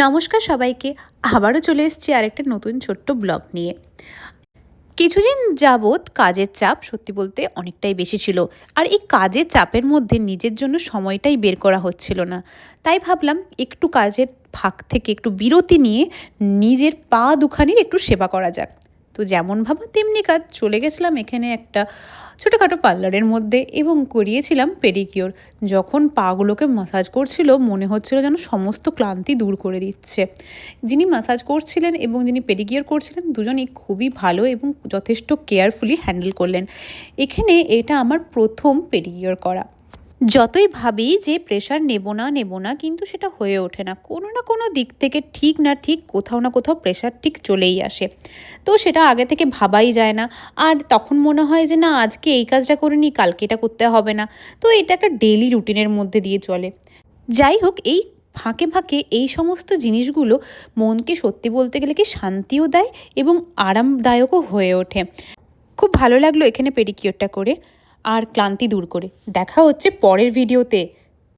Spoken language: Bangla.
নমস্কার সবাইকে, আবারও চলে এসেছি আরেকটা নতুন ছোট্ট ব্লগ নিয়ে। কিছুদিন যাবৎ কাজের চাপ সত্যি বলতে অনেকটাই বেশি ছিল। আর এই কাজের চাপের মধ্যে নিজের জন্য সময়টাই বের করা হচ্ছিল না। তাই ভাবলাম একটু কাজের ফাঁক থেকে একটু বিরতি নিয়ে নিজের পা দুখানির একটু সেবা করা যাক। তো যেমন ভাবা তেমনি কাজ, চলে গেছিলাম এখানে একটা ছোটোখাটো পার্লারের মধ্যে এবং করিয়েছিলাম পেডিকিওর। যখন পাগুলোকে ম্যাসাজ করছিল মনে হচ্ছিল যেন সমস্ত ক্লান্তি দূর করে দিচ্ছে। যিনি ম্যাসাজ করছিলেন এবং যিনি পেডিকিওর করছিলেন দুজনেই খুবই ভালো এবং যথেষ্ট কেয়ারফুলি হ্যান্ডেল করলেন। এখানে এটা আমার প্রথম পেডিকিওর করা। যতই ভাবি যে প্রেশার নেব না কিন্তু সেটা হয়ে ওঠে না, কোনো না কোনো দিক থেকে ঠিক না ঠিক কোথাও না কোথাও প্রেশার ঠিক চলেই আসে। তো সেটা আগে থেকে ভাবাই যায় না, আর তখন মনে হয় যে না আজকে এই কাজটা করে নিই, কালকে এটা করতে হবে না। তো এটা একটা ডেইলি রুটিনের মধ্যে দিয়ে চলে। যাই হোক, এই ফাঁকে ফাঁকে এই সমস্ত জিনিসগুলো মনকে সত্যি বলতে গেলে কি শান্তিও দেয় এবং আরামদায়কও হয়ে ওঠে। খুব ভালো লাগলো এখানে পেডিকিওরটা করে আর ক্লান্তি দূর করে। দেখা হচ্ছে পরের ভিডিওতে।